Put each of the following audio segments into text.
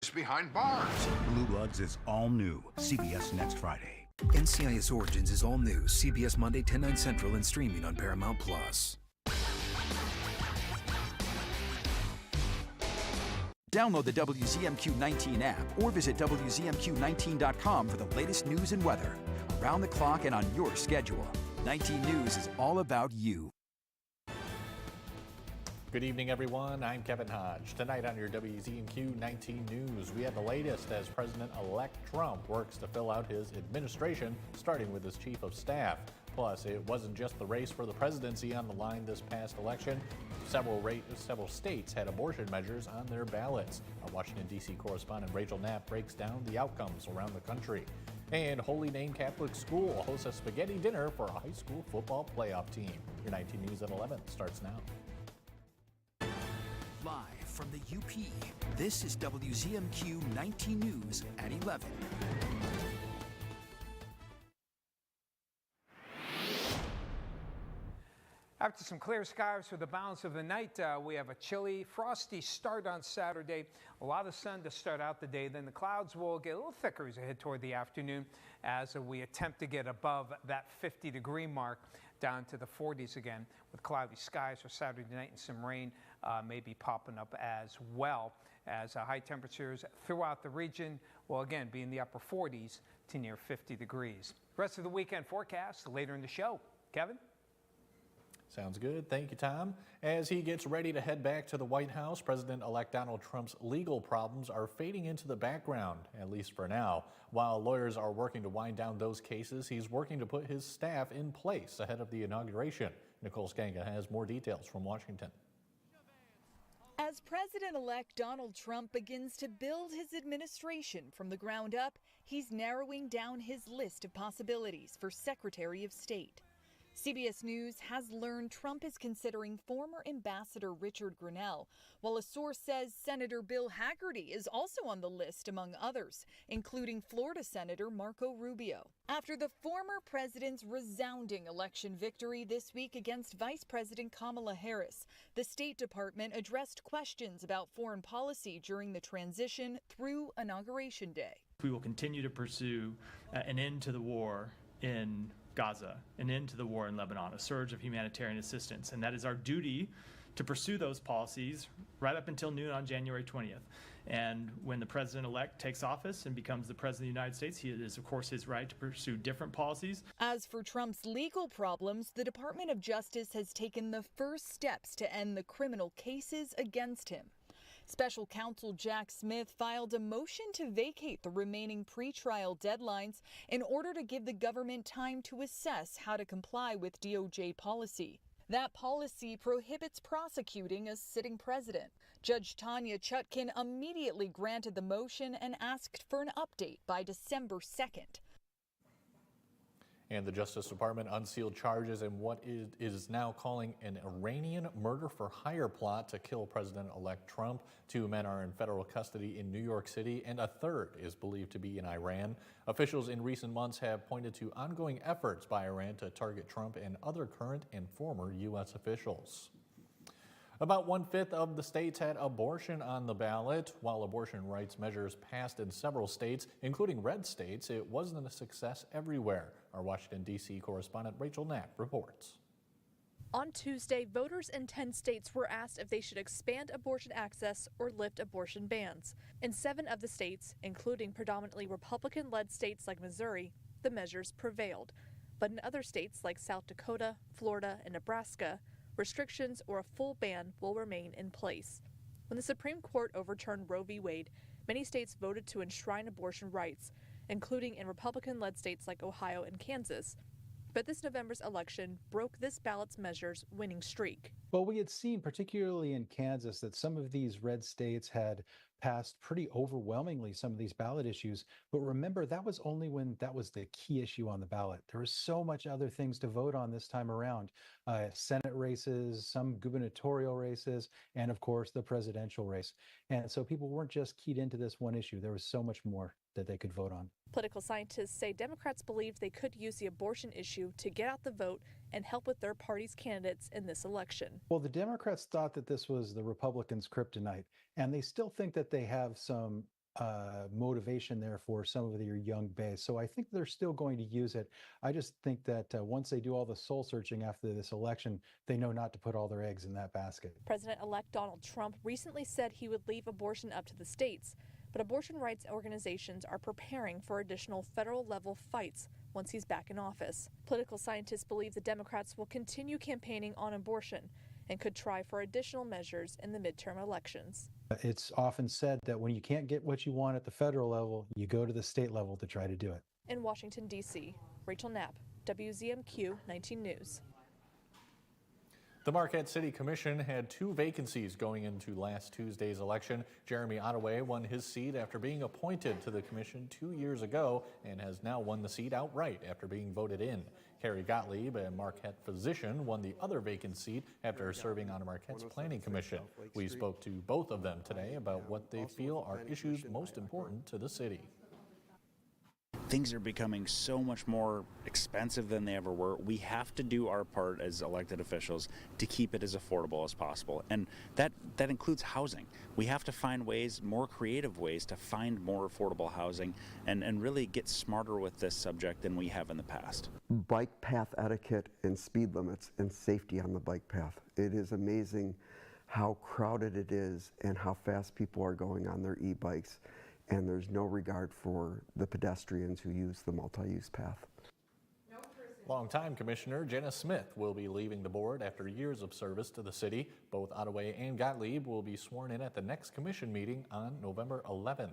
Bloods behind bars. Blue Bloods is all new. CBS next Friday. NCIS Origins is all new. CBS Monday, 10, 9 Central and streaming on Paramount+. Download the WZMQ 19 app or visit WZMQ19.com for the latest news and weather. Around the clock and on your schedule. 19 News is all about you. Good evening, everyone. I'm Kevin Hodge. Tonight on your WZMQ 19 News, we have the latest as President-elect Trump works to fill out his administration, starting with his chief of staff. Plus, it wasn't just the race for the presidency on the line this past election. Several states had abortion measures on their ballots. Our Washington, D.C. correspondent Rachel Knapp breaks down the outcomes around the country. And Holy Name Catholic School hosts a spaghetti dinner for a high school football playoff team. Your 19 News at 11 starts now. Live from the UP, this is WZMQ 19 News at 11. After some clear skies for the balance of the night, we have a chilly, frosty start on Saturday. A lot of sun to start out the day. Then the clouds will get a little thicker as we head toward the afternoon as we attempt to get above that 50-degree mark down to the 40s again with cloudy skies for Saturday night and some rain may be popping up as well as high temperatures throughout the region will again be in the upper 40s to near 50 degrees. Rest of the weekend forecast later in the show. Kevin? Sounds good. Thank you, Tom. As he gets ready to head back to the White House, President-elect Donald Trump's legal problems are fading into the background, at least for now. While lawyers are working to wind down those cases, he's working to put his staff in place ahead of the inauguration. Nicole Skanga has more details from Washington. As President-elect Donald Trump begins to build his administration from the ground up, he's narrowing down his list of possibilities for Secretary of State. CBS News has learned Trump is considering former Ambassador Richard Grenell, while a source says Senator Bill Hagerty is also on the list among others, including Florida Senator Marco Rubio. After the former president's resounding election victory this week against Vice President Kamala Harris, the State Department addressed questions about foreign policy during the transition through Inauguration Day. We will continue to pursue an end to the war in Gaza, an end to the war in Lebanon, a surge of humanitarian assistance. And that is our duty to pursue those policies right up until noon on January 20th. And when the president-elect takes office and becomes the president of the United States, it is, of course, his right to pursue different policies. As for Trump's legal problems, the Department of Justice has taken the first steps to end the criminal cases against him. Special counsel Jack Smith filed a motion to vacate the remaining pretrial deadlines in order to give the government time to assess how to comply with DOJ policy. That policy prohibits prosecuting a sitting president. Judge Tanya Chutkin immediately granted the motion and asked for an update by December 2nd. And the Justice Department unsealed charges in what it is now calling an Iranian murder-for-hire plot to kill President-elect Trump. 2 men are in federal custody in New York City, and a third is believed to be in Iran. Officials in recent months have pointed to ongoing efforts by Iran to target Trump and other current and former U.S. officials. About 1/5 of the states had abortion on the ballot. While abortion rights measures passed in several states, including red states, it wasn't a success everywhere. Our Washington, D.C. correspondent Rachel Knapp reports. On Tuesday, voters in 10 states were asked if they should expand abortion access or lift abortion bans. In 7 of the states, including predominantly Republican-led states like Missouri, the measures prevailed. But in other states like South Dakota, Florida, and Nebraska, restrictions or a full ban will remain in place. When the Supreme Court overturned Roe v. Wade, many states voted to enshrine abortion rights, including in Republican-led states like Ohio and Kansas. But this November's election broke this ballot's measures winning streak. Well, we had seen, particularly in Kansas, that some of these red states had passed pretty overwhelmingly some of these ballot issues. But remember, that was only when that was the key issue on the ballot. There was so much other things to vote on this time around. Senate races, some gubernatorial races, and of course, the presidential race. And so people weren't just keyed into this one issue. There was so much more that they could vote on. Political scientists say Democrats believed they could use the abortion issue to get out the vote and help with their party's candidates in this election. Well, the Democrats thought that this was the Republicans' kryptonite, and they still think that they have some motivation there for some of your young base. So I think they're still going to use it. I just think that once they do all the soul searching after this election, they know not to put all their eggs in that basket. President-elect Donald Trump recently said he would leave abortion up to the states, but abortion rights organizations are preparing for additional federal-level fights once he's back in office. Political scientists believe the Democrats will continue campaigning on abortion and could try for additional measures in the midterm elections. It's often said that when you can't get what you want at the federal level, you go to the state level to try to do it. In Washington, D.C., Rachel Knapp, WZMQ 19 News. The Marquette City Commission had 2 vacancies going into last Tuesday's election. Jeremy Ottaway won his seat after being appointed to the commission 2 years ago and has now won the seat outright after being voted in. Carrie Gottlieb, a Marquette physician, won the other vacant seat after serving on Marquette's Planning Commission. We spoke to both of them today about what they feel are issues most important to the city. Things are becoming so much more expensive than they ever were. We have to do our part as elected officials to keep it as affordable as possible. And that includes housing. We have to find ways, more creative ways, to find more affordable housing and really get smarter with this subject than we have in the past. Bike path etiquette and speed limits and safety on the bike path. It is amazing how crowded it is and how fast people are going on their e-bikes. And there's no regard for the pedestrians who use the multi-use path. Longtime Commissioner Jenna Smith will be leaving the board after years of service to the city. Both Ottaway and Gottlieb will be sworn in at the next commission meeting on November 11th.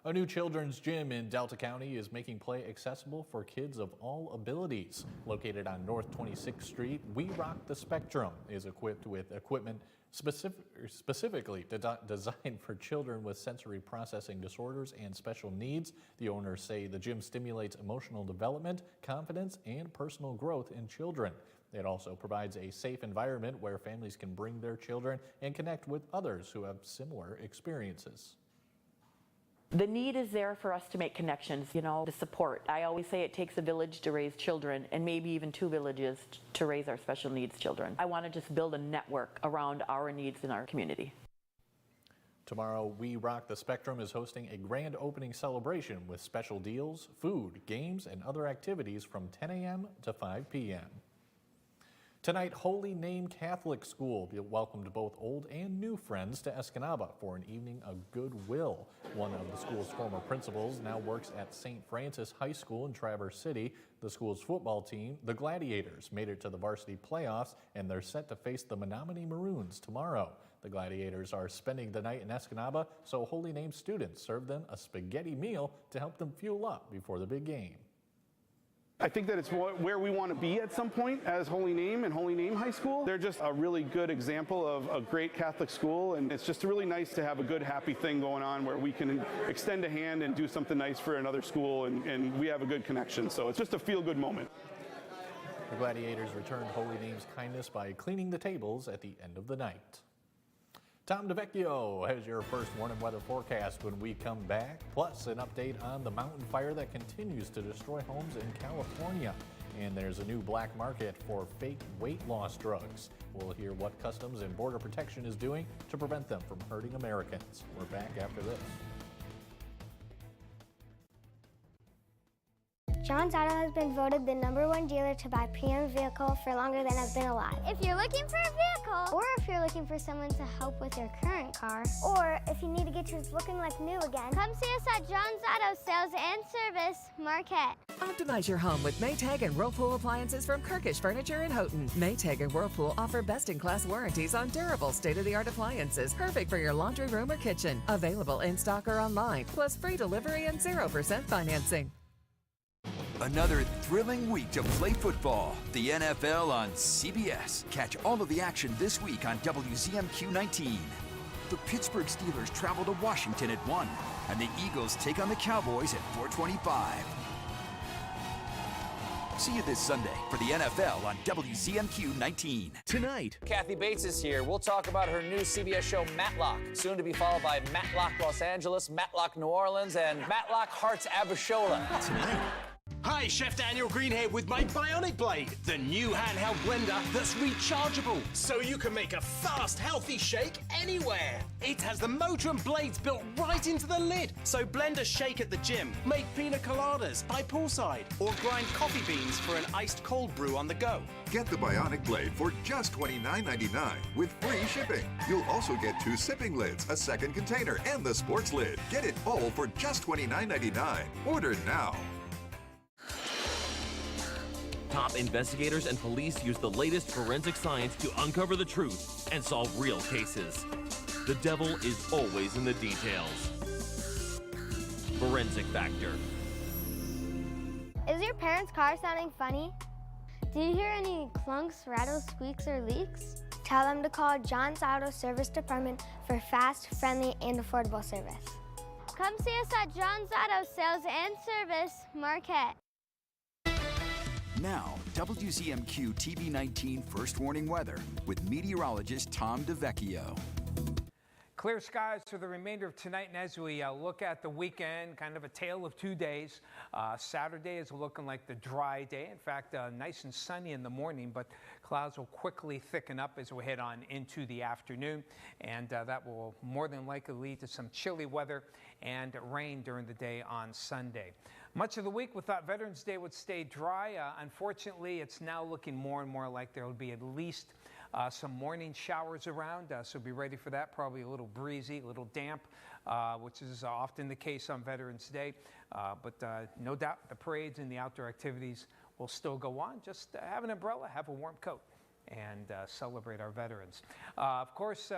A new children's gym in Delta County is making play accessible for kids of all abilities. Located on North 26th Street, We Rock the Spectrum is equipped with equipment specifically designed for children with sensory processing disorders and special needs. The owners say the gym stimulates emotional development, confidence, and personal growth in children. It also provides a safe environment where families can bring their children and connect with others who have similar experiences. The need is there for us to make connections, to support. I always say it takes a village to raise children, and maybe even 2 villages to raise our special needs children. I want to just build a network around our needs in our community. Tomorrow, We Rock the Spectrum is hosting a grand opening celebration with special deals, food, games, and other activities from 10 a.m. to 5 p.m. Tonight, Holy Name Catholic School welcomed both old and new friends to Escanaba for an evening of goodwill. One of the school's former principals now works at St. Francis High School in Traverse City. The school's football team, the Gladiators, made it to the varsity playoffs, and they're set to face the Menominee Maroons tomorrow. The Gladiators are spending the night in Escanaba, so Holy Name students serve them a spaghetti meal to help them fuel up before the big game. I think that it's where we want to be at some point as Holy Name and Holy Name High School. They're just a really good example of a great Catholic school, and it's just really nice to have a good, happy thing going on where we can extend a hand and do something nice for another school, and we have a good connection. So it's just a feel-good moment. The Gladiators returned Holy Name's kindness by cleaning the tables at the end of the night. Tom DeVecchio has your first warning weather forecast when we come back, plus an update on the mountain fire that continues to destroy homes in California. And there's a new black market for fake weight loss drugs. We'll hear what Customs and Border Protection is doing to prevent them from hurting Americans. We're back after this. John's Auto has been voted the #1 dealer to buy pre-owned vehicle for longer than I've been alive. If you're looking for a vehicle, or if you're looking for someone to help with your current car, or if you need to get yours looking like new again, come see us at John's Auto Sales and Service, Marquette. Optimize your home with Maytag and Whirlpool appliances from Kirkish Furniture in Houghton. Maytag and Whirlpool offer best-in-class warranties on durable, state-of-the-art appliances, perfect for your laundry room or kitchen. Available in stock or online, plus free delivery and 0% financing. Another thrilling week to play football. The NFL on CBS. Catch all of the action this week on WZMQ 19. The Pittsburgh Steelers travel to Washington at 1, and the Eagles take on the Cowboys at 4:25. See you this Sunday for the NFL on WZMQ 19. Tonight, Kathy Bates is here. We'll talk about her new CBS show, Matlock, soon to be followed by Matlock Los Angeles, Matlock New Orleans, and Matlock Hearts Abishola. Tonight, Hi, Chef Daniel Green here with my Bionic Blade, the new handheld blender that's rechargeable, so you can make a fast, healthy shake anywhere. It has the motor and blades built right into the lid, so blend a shake at the gym, make pina coladas by poolside, or grind coffee beans for an iced cold brew on the go. Get the Bionic Blade for just $29.99 with free shipping. You'll also get 2 sipping lids, a second container, and the sports lid. Get it all for just $29.99. Order now. Top investigators and police use the latest forensic science to uncover the truth and solve real cases. The devil is always in the details. Forensic Factor. Is your parents' car sounding funny? Do you hear any clunks, rattles, squeaks, or leaks? Tell them to call John's Auto Service Department for fast, friendly, and affordable service. Come see us at John's Auto Sales and Service, Marquette. Now, WZMQ TV19 First Warning Weather with meteorologist Tom DeVecchio. Clear skies for the remainder of tonight, and as we look at the weekend, kind of a tale of 2 days. Saturday is looking like the dry day. In fact, nice and sunny in the morning, but clouds will quickly thicken up as we head on into the afternoon, and that will more than likely lead to some chilly weather and rain during the day on Sunday. Much of the week we thought Veterans Day would stay dry. Unfortunately, it's now looking more and more like there will be at least some morning showers around, so be ready for that. Probably a little breezy, a little damp, which is often the case on Veterans Day. But no doubt the parades and the outdoor activities will still go on. Just have an umbrella, have a warm coat, and celebrate our veterans. Of course,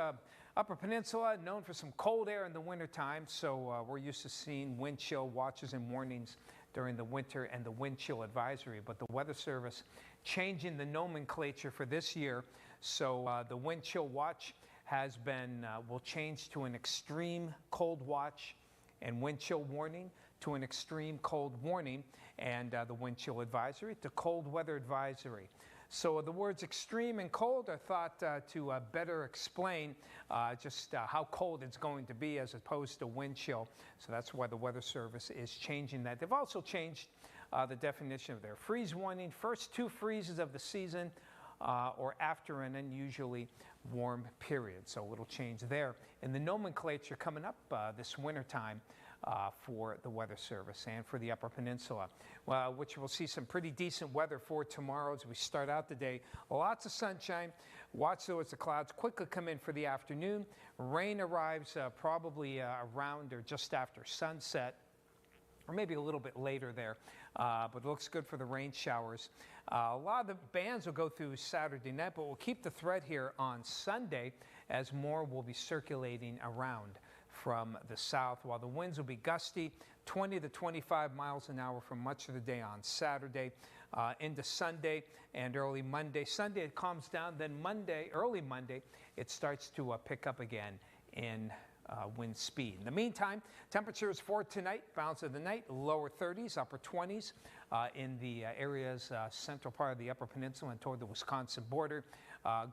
Upper Peninsula, known for some cold air in the wintertime, so we're used to seeing wind chill watches and warnings during the winter and the wind chill advisory. But the Weather Service changing the nomenclature for this year. So the wind chill watch has been, will change to an extreme cold watch and wind chill warning, to an extreme cold warning, and the wind chill advisory to cold weather advisory. So the words extreme and cold are thought to better explain just how cold it's going to be as opposed to wind chill. So that's why the Weather Service is changing that. They've also changed the definition of their freeze warning. First 2 freezes of the season or after an unusually warm period. So a little change there. And the nomenclature coming up this wintertime for the Weather Service and for the Upper Peninsula, which we'll see some pretty decent weather for tomorrow as we start out the day. Lots of sunshine. Watch though as the clouds quickly come in for the afternoon. Rain arrives probably around or just after sunset, or maybe a little bit later there, but it looks good for the rain showers. A lot of the bands will go through Saturday night, but we'll keep the thread here on Sunday as more will be circulating around from the south, while the winds will be gusty, 20 to 25 miles an hour for much of the day on Saturday into Sunday and early Monday. Sunday it calms down, then Monday, early Monday, it starts to pick up again in wind speed. In the meantime, temperatures for tonight, balance of the night, lower 30s, upper 20s in the areas central part of the Upper Peninsula and toward the Wisconsin border.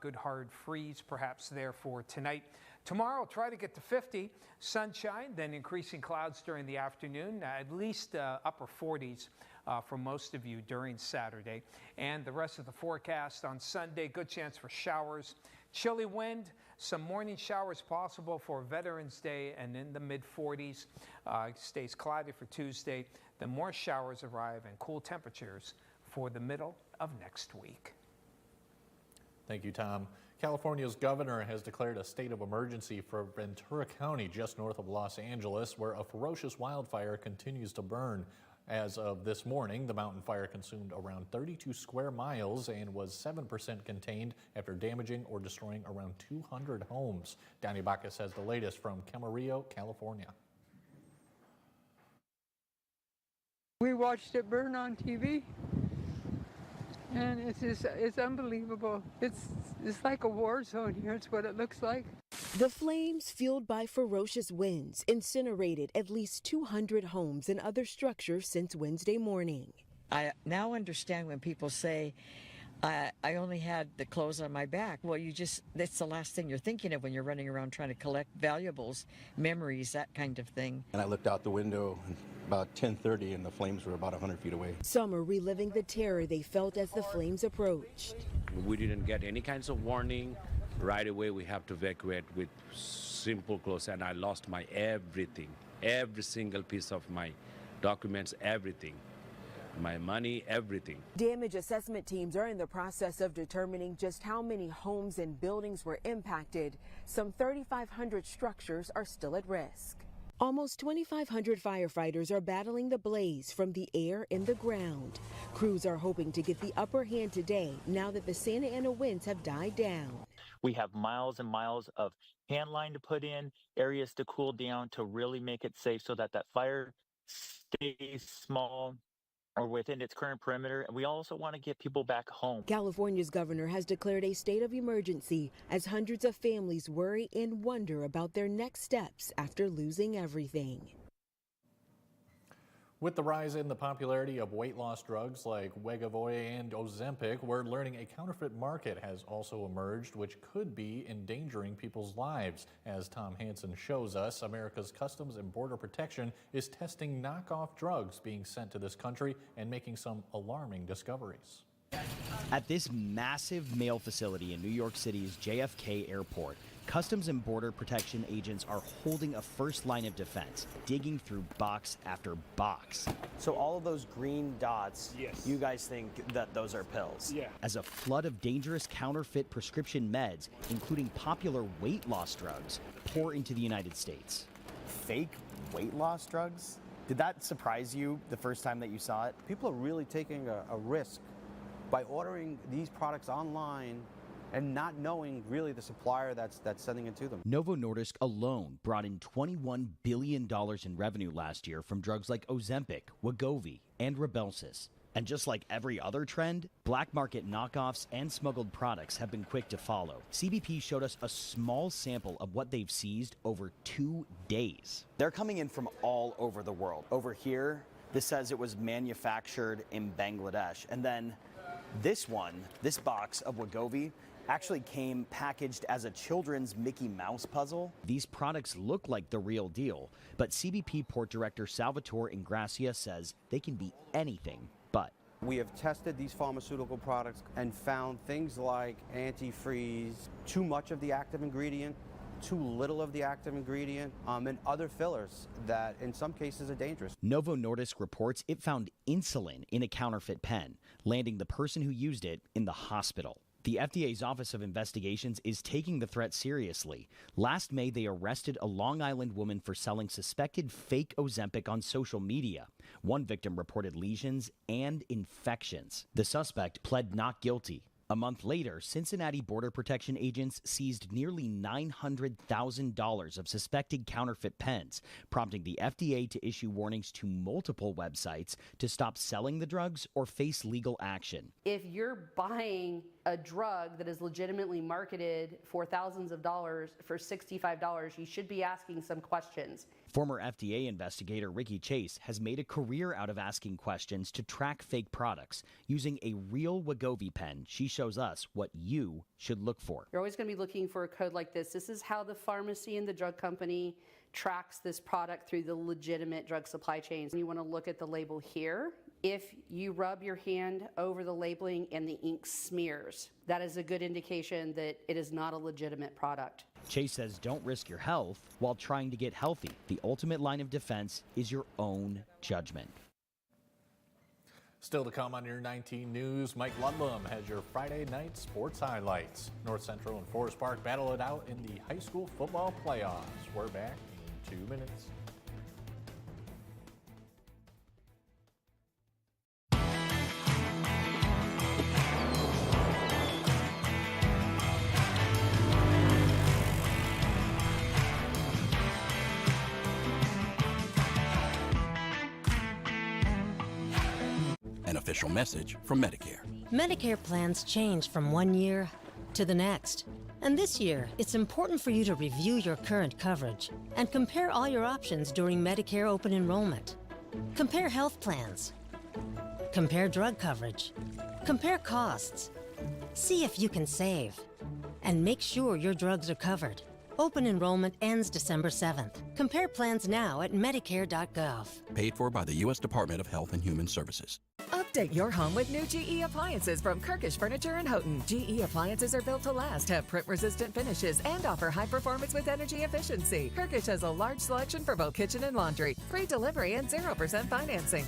Good hard freeze perhaps there for tonight. Tomorrow, try to get to 50, sunshine, then increasing clouds during the afternoon, at least upper 40s for most of you during Saturday. And the rest of the forecast on Sunday, good chance for showers, chilly wind, some morning showers possible for Veterans Day, and in the mid-40s. Stays cloudy for Tuesday. Then more showers arrive and cool temperatures for the middle of next week. Thank you, Tom. California's governor has declared a state of emergency for Ventura County, just north of Los Angeles, where a ferocious wildfire continues to burn. As of this morning, the mountain fire consumed around 32 square miles and was 7% contained after damaging or destroying around 200 homes. Danny Bacchus has the latest from Camarillo, California. We watched it burn on TV, and it's unbelievable. It's like a war zone here. It's what it looks like. The flames, fueled by ferocious winds, incinerated at least 200 homes and other structures since Wednesday morning. I now understand when people say I only had the clothes on my back. Well, that's the last thing you're thinking of when you're running around trying to collect valuables, memories, that kind of thing. And I looked out the window about 10:30 and the flames were about 100 feet away. Some are reliving the terror they felt as the flames approached. We didn't get any kinds of warning. Right away we have to evacuate with simple clothes, and I lost my everything, every single piece of my documents, everything. My money, everything. Damage assessment teams are in the process of determining just how many homes and buildings were impacted. Some 3,500 structures are still at risk. Almost 2,500 firefighters are battling the blaze from the air and the ground. Crews are hoping to get the upper hand today now that the Santa Ana winds have died down. We have miles and miles of hand line to put in, areas to cool down to really make it safe so that that fire stays small or within its current perimeter. And we also want to get people back home. California's governor has declared a state of emergency as hundreds of families worry and wonder about their next steps after losing everything. With the rise in the popularity of weight loss drugs like Wegovy and Ozempic, we're learning a counterfeit market has also emerged, which could be endangering people's lives. As Tom Hansen shows us, America's Customs and Border Protection is testing knockoff drugs being sent to this country and making some alarming discoveries. At this massive mail facility in New York City's JFK Airport, Customs and Border Protection agents are holding a first line of defense, digging through box after box. So all of those green dots, yes, you guys think that those are pills? Yeah. As a flood of dangerous counterfeit prescription meds, including popular weight loss drugs, pour into the United States. Fake weight loss drugs? Did that surprise you the first time that you saw it? People are really taking a risk by ordering these products online and not knowing really the supplier that's sending it to them. Novo Nordisk alone brought in $21 billion in revenue last year from drugs like Ozempic, Wegovy, and Rybelsus. And just like every other trend, black market knockoffs and smuggled products have been quick to follow. CBP showed us a small sample of what they've seized over 2 days. They're coming in from all over the world. Over here, this says it was manufactured in Bangladesh. And then this box of Wegovy, actually came packaged as a children's Mickey Mouse puzzle. These products look like the real deal, but CBP Port Director Salvatore Ingracia says they can be anything but. We have tested these pharmaceutical products and found things like antifreeze, too much of the active ingredient, too little of the active ingredient, and other fillers that in some cases are dangerous. Novo Nordisk reports it found insulin in a counterfeit pen, landing the person who used it in the hospital. The FDA's Office of Investigations is taking the threat seriously. Last May, they arrested a Long Island woman for selling suspected fake Ozempic on social media. One victim reported lesions and infections. The suspect pled not guilty. A month later, Cincinnati Border Protection agents seized nearly $900,000 of suspected counterfeit pens, prompting the FDA to issue warnings to multiple websites to stop selling the drugs or face legal action. If you're buying a drug that is legitimately marketed for thousands of dollars for $65, you should be asking some questions. Former FDA investigator Ricky Chase has made a career out of asking questions to track fake products. Using a real Wegovy pen, she shows us what you should look for. You're always going to be looking for a code like this. This is how the pharmacy and the drug company tracks this product through the legitimate drug supply chains. You want to look at the label here. If you rub your hand over the labeling and the ink smears, that is a good indication that it is not a legitimate product. Chase says don't risk your health while trying to get healthy. The ultimate line of defense is your own judgment. Still to come on your 19 News, Mike Ludlum has your Friday night sports highlights. North Central and Forest Park battle it out in the high school football playoffs. We're back in 2 minutes. An official message from Medicare. Medicare plans change from one year to the next. And this year, it's important for you to review your current coverage and compare all your options during Medicare open enrollment. Compare health plans. Compare drug coverage. Compare costs. See if you can save. And make sure your drugs are covered. Open enrollment ends December 7th. Compare plans now at Medicare.gov. Paid for by the U.S. Department of Health and Human Services. Update your home with new GE appliances from Kirkish Furniture and Houghton. GE appliances are built to last, have print-resistant finishes, and offer high performance with energy efficiency. Kirkish has a large selection for both kitchen and laundry, free delivery, and 0% financing.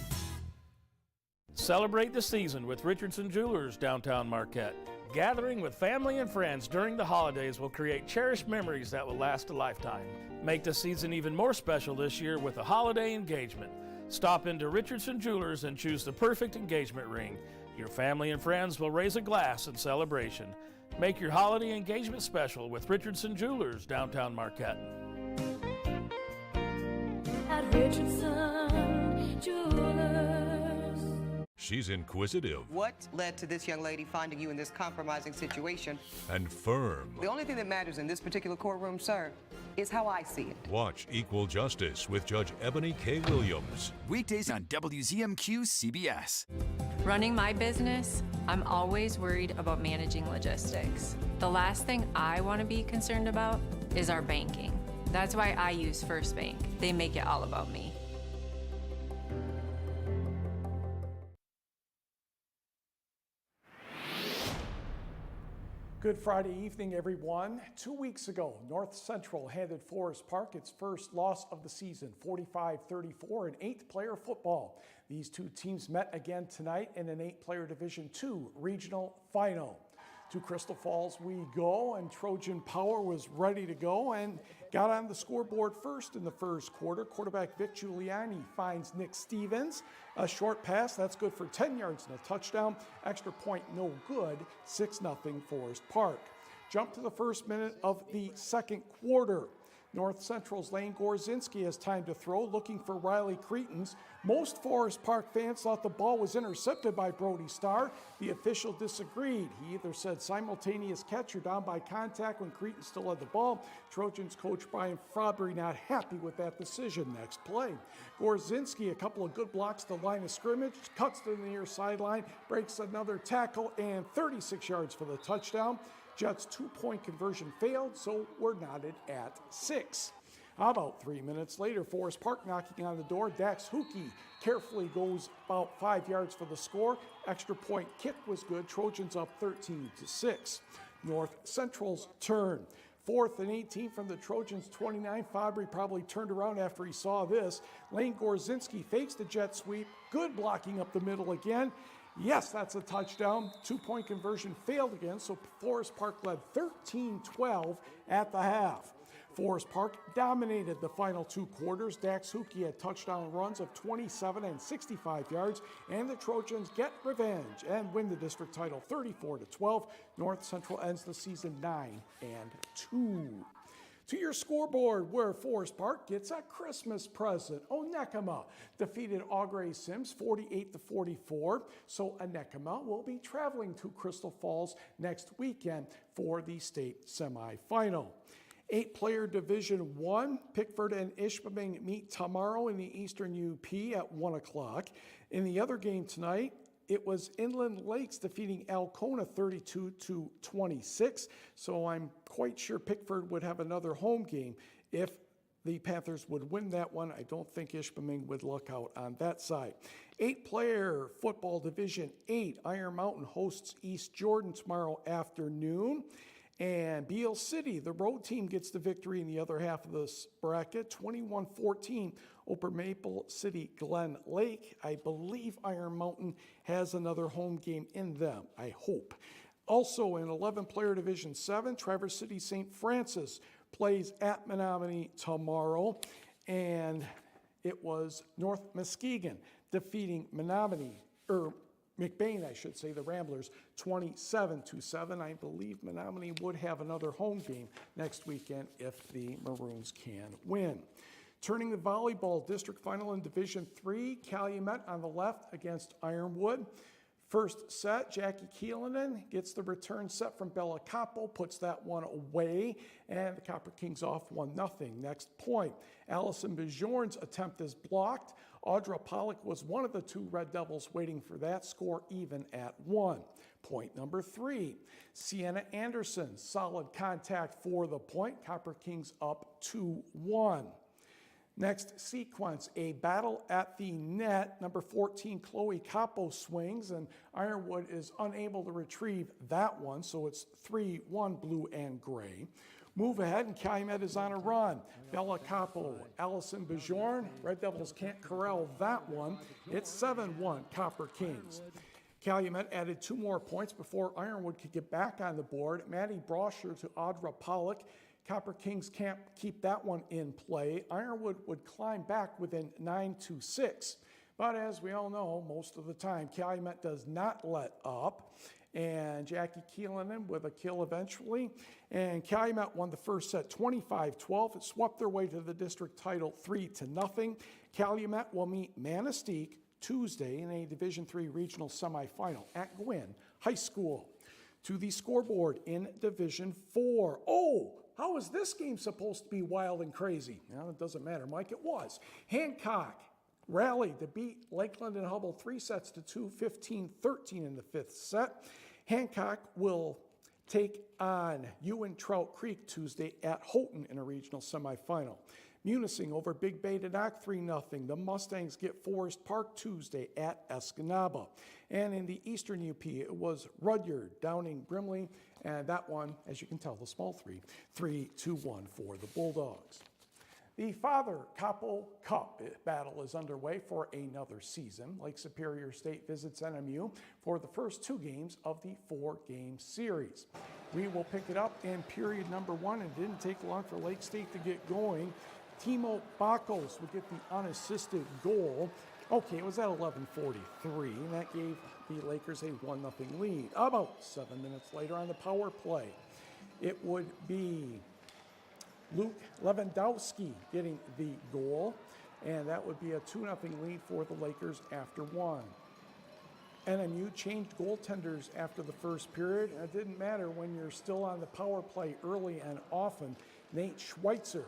Celebrate the season with Richardson Jewelers, downtown Marquette. Gathering with family and friends during the holidays will create cherished memories that will last a lifetime. Make the season even more special this year with a holiday engagement. Stop into Richardson Jewelers and choose the perfect engagement ring. Your family and friends will raise a glass in celebration. Make your holiday engagement special with Richardson Jewelers, downtown Marquette. At Richardson Jewelers. She's inquisitive. What led to this young lady finding you in this compromising situation? And firm. The only thing that matters in this particular courtroom, sir, is how I see it. Watch Equal Justice with Judge Ebony K. Williams. Weekdays on WZMQ CBS. Running my business, I'm always worried about managing logistics. The last thing I want to be concerned about is our banking. That's why I use First Bank. They make it all about me. Good Friday evening, everyone. 2 weeks ago, North Central handed Forest Park its first loss of the season, 45-34 in 8th player football. These two teams met again tonight in an 8-player Division II regional final. To Crystal Falls we go, and Trojan Power was ready to go and got on the scoreboard first in the first quarter. Quarterback Vic Giuliani finds Nick Stevens. A short pass, that's good for 10 yards and a touchdown. Extra point, no good. 6-0 Forest Park. Jump to the first minute of the second quarter. North Central's Lane Gorzinski has time to throw, looking for Riley Cretons. Most Forest Park fans thought the ball was intercepted by Brody Starr. The official disagreed. He either said simultaneous catch or down by contact when Creton still had the ball. Trojans coach Brian Fabry not happy with that decision. Next play. Gorzinski, a couple of good blocks to the line of scrimmage, cuts to the near sideline, breaks another tackle, and 36 yards for the touchdown. Jets' 2-point conversion failed, so we're knotted at 6. How about 3 minutes later, Forest Park knocking on the door. Dax Hookey carefully goes about 5 yards for the score. Extra point kick was good. Trojans up 13-6. North Central's turn. 4th and 18 from the Trojans' 29. Fabry probably turned around after he saw this. Lane Gorzinski fakes the jet sweep. Good blocking up the middle again. Yes, that's a touchdown. 2-point conversion failed again, so Forest Park led 13-12 at the half. Forest Park dominated the final 2 quarters. Dax Hookey had touchdown runs of 27 and 65 yards, and the Trojans get revenge and win the district title 34-12. North Central ends the season 9-2. To your scoreboard, where Forest Park gets a Christmas present. Onekama defeated Augrey Sims 48-44. So Onekama will be traveling to Crystal Falls next weekend for the state semifinal. 8-player Division I, Pickford and Ishpeming meet tomorrow in the Eastern UP at 1 o'clock. In the other game tonight, it was Inland Lakes defeating Alcona 32-26. So I'm quite sure Pickford would have another home game if the Panthers would win that one. I don't think Ishpeming would luck out on that side. 8-player football Division 8, Iron Mountain hosts East Jordan tomorrow afternoon. And Beale City, the road team, gets the victory in the other half of this bracket, 21-14 over Maple City Glen Lake. I believe Iron Mountain has another home game in them, I hope. Also in 11-player Division 7, Traverse City St. Francis plays at Menominee tomorrow. And it was North Muskegon defeating McBain, I should say, the Ramblers, 27-7. I believe Menominee would have another home game next weekend if the Maroons can win. Turning the volleyball district final in Division 3, Calumet on the left against Ironwood. First set, Jackie Keelanen gets the return set from Bella Capo, puts that one away, and the Copper Kings off 1-0. Next point, Allison Bajorn's attempt is blocked. Audra Pollock was one of the 2 Red Devils waiting for that score, even at 1. Point number 3. Sienna Anderson, solid contact for the point. Copper Kings up 2-1. Next sequence, a battle at the net. Number 14, Chloe Capo swings, and Ironwood is unable to retrieve that one, so it's 3-1 blue and gray. Move ahead, and Calumet is on a run. Bella Capo, Allison Bajorn. Red Devils can't corral that one. It's 7-1 Copper Kings. Calumet added 2 more points before Ironwood could get back on the board. Maddie Brosher to Audra Pollock. Copper Kings can't keep that one in play. Ironwood would climb back within 9-6. But as we all know, most of the time, Calumet does not let up. And Jackie Keelanen with a kill eventually. And Calumet won the first set 25-12. It swept their way to the district title 3-0. Calumet will meet Manistee Tuesday in a Division III regional semifinal at Gwynn High School. To the scoreboard in Division 4. Oh! How is this game supposed to be wild and crazy? Well, it doesn't matter, Mike. It was. Hancock rallied to beat Lakeland and Hubble 3-2, 15-13 in the 5th set. Hancock will take on Ewan Trout Creek Tuesday at Houghton in a regional semifinal. Munising over Big Bay to knock 3-0. The Mustangs get Forest Park Tuesday at Escanaba. And in the Eastern UP, it was Rudyard downing Brimley. And that one, as you can tell, the small 3-1 for the Bulldogs. The Father Capo Cup battle is underway for another season. Lake Superior State visits NMU for the first 2 games of the 4-game series. We will pick it up in period number 1. It didn't take long for Lake State to get going. Timo Bakos would get the unassisted goal. Okay, it was at 11:43, and that gave the Lakers a 1-0 lead. About 7 minutes later on the power play, it would be Luke Lewandowski getting the goal, and that would be a 2-0 lead for the Lakers after 1. NMU changed goaltenders after the first period, and it didn't matter when you're still on the power play early and often. Nate Schweitzer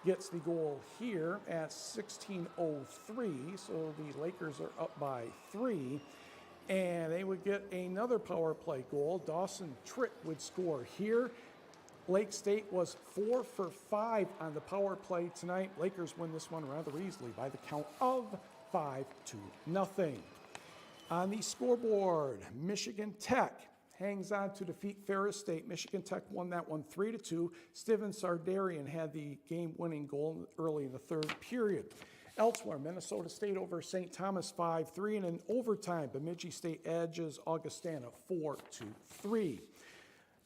gets the goal here at 16:03, so the Lakers are up by 3, and they would get another power play goal. Dawson Tritt would score here. Lake State was 4 for 5 on the power play tonight. Lakers win this one rather easily by the count of 5-0. On the scoreboard, Michigan Tech hangs on to defeat Ferris State. Michigan Tech won that one 3-2. Steven Sardarian had the game-winning goal early in the 3rd period. Elsewhere, Minnesota State over St. Thomas 5-3, and in overtime, Bemidji State edges Augustana 4-3.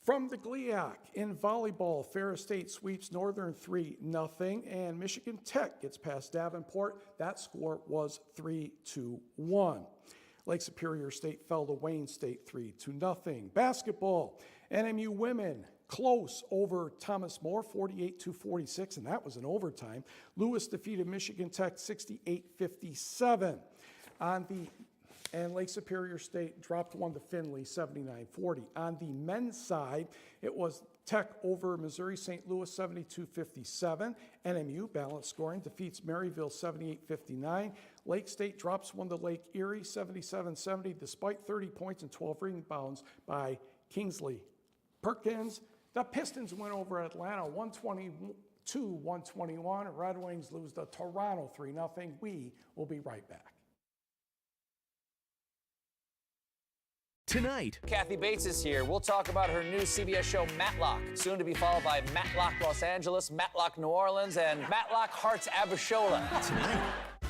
From the GLIAC, in volleyball, Ferris State sweeps Northern 3-0, and Michigan Tech gets past Davenport. That score was 3-1. Lake Superior State fell to Wayne State 3-0. Basketball, NMU women close over Thomas More 48-46, and that was in overtime. Lewis defeated Michigan Tech 68-57. And Lake Superior State dropped one to Findlay 79-40. On the men's side, it was Tech over Missouri St. Louis 72-57. NMU balanced scoring defeats Maryville 78-59. Lake State drops one to Lake Erie 77-70 despite 30 points and 12 rebounds by Kingsley Perkins. The Pistons win over Atlanta 122-121. Red Wings lose to Toronto 3-0. We will be right back. Tonight, Kathy Bates is here. We'll talk about her new CBS show, Matlock, soon to be followed by Matlock Los Angeles, Matlock New Orleans, and Matlock Hearts Abishola. Tonight,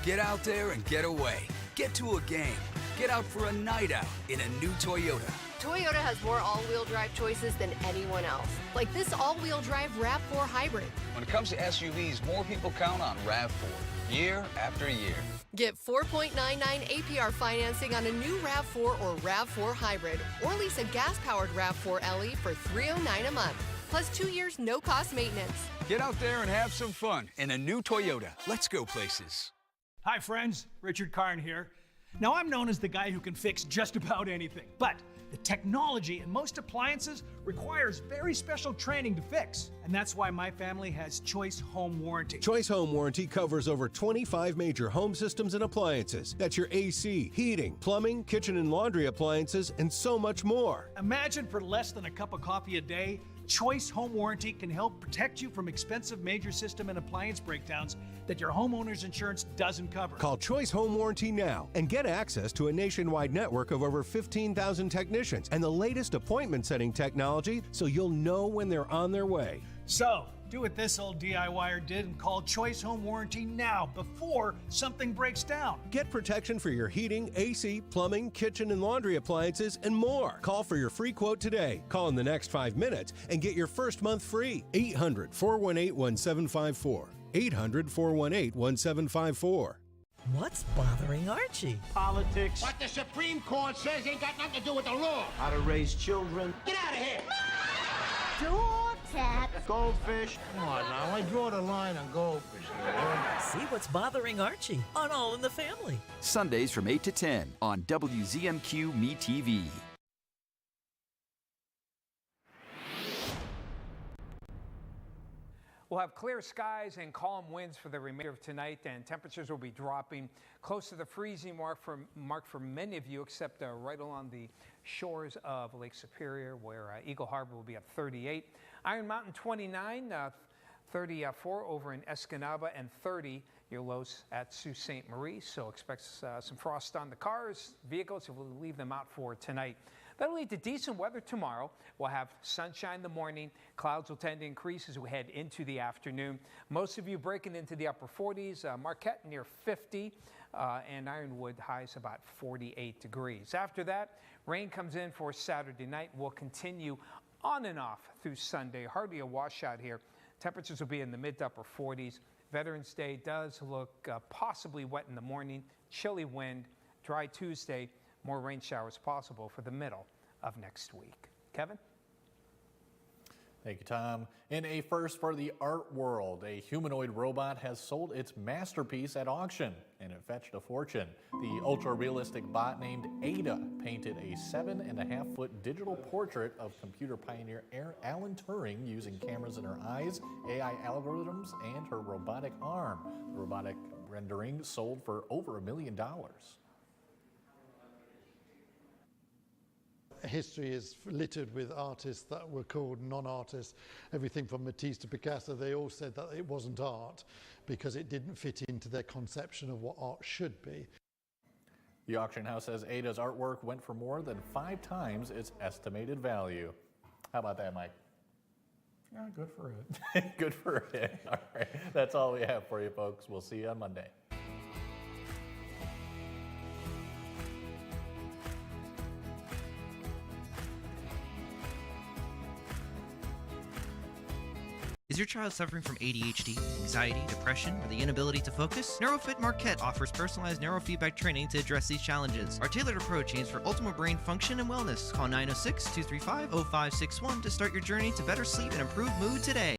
get out there and get away. Get to a game. Get out for a night out in a new Toyota. Toyota has more all-wheel drive choices than anyone else, like this all-wheel drive RAV4 Hybrid. When it comes to SUVs, more people count on RAV4, year after year. Get 4.99 APR financing on a new RAV4 or RAV4 Hybrid, or lease a gas-powered RAV4 LE for $309 a month, plus 2 years no-cost maintenance. Get out there and have some fun in a new Toyota. Let's go places. Hi, friends. Richard Karn here. Now, I'm known as the guy who can fix just about anything, but the technology in most appliances requires very special training to fix. And that's why my family has Choice Home Warranty. Choice Home Warranty covers over 25 major home systems and appliances. That's your AC, heating, plumbing, kitchen and laundry appliances, and so much more. Imagine for less than a cup of coffee a day, Choice Home Warranty can help protect you from expensive major system and appliance breakdowns that your homeowner's insurance doesn't cover. Call Choice Home Warranty now and get access to a nationwide network of over 15,000 technicians and the latest appointment setting technology so you'll know when they're on their way. So, do what this old DIYer did and call Choice Home Warranty now before something breaks down. Get protection for your heating, AC, plumbing, kitchen and laundry appliances, and more. Call for your free quote today. Call in the next 5 minutes and get your first month free. 800-418-1754. 800-418-1754. What's bothering Archie? Politics. What the Supreme Court says ain't got nothing to do with the law. How to raise children. Get out of here! Door tap. Goldfish. Come on now, I draw the line on goldfish. See what's bothering Archie on All in the Family. Sundays from 8 to 10 on WZMQ Me TV. We'll have clear skies and calm winds for the remainder of tonight, and temperatures will be dropping close to the freezing mark for many of you, except right along the shores of Lake Superior, where Eagle Harbor will be at 38. Iron Mountain 29, 34 over in Escanaba, and 30 your lows at Sault Ste. Marie. So expect some frost on the cars, vehicles, and we'll leave them out for tonight. That'll lead to decent weather tomorrow. We'll have sunshine in the morning. Clouds will tend to increase as we head into the afternoon. Most of you breaking into the upper 40s. Marquette near 50, and Ironwood highs about 48 degrees. After that, rain comes in for Saturday night. We'll continue on and off through Sunday. Hardly a washout here. Temperatures will be in the mid to upper 40s. Veterans Day does look possibly wet in the morning. Chilly wind. Dry Tuesday. More rain showers possible for the middle of next week. Kevin? Thank you, Tom. In a first for the art world, a humanoid robot has sold its masterpiece at auction, and it fetched a fortune. The ultra-realistic bot named Ada painted a 7.5-foot digital portrait of computer pioneer Alan Turing using cameras in her eyes, AI algorithms, and her robotic arm. The robotic rendering sold for over $1 million. History is littered with artists that were called non-artists. Everything from Matisse to Picasso, they all said that it wasn't art because it didn't fit into their conception of what art should be. The auction house says Ada's artwork went for more than 5 times its estimated value. How about that, Mike? Yeah, good for it. Good for it. All right, that's all we have for you, folks. We'll see you on Monday. Is your child suffering from ADHD, anxiety, depression, or the inability to focus? NeuroFit Marquette offers personalized neurofeedback training to address these challenges. Our tailored approach aims for optimal brain function and wellness. Call 906-235-0561 to start your journey to better sleep and improve mood today.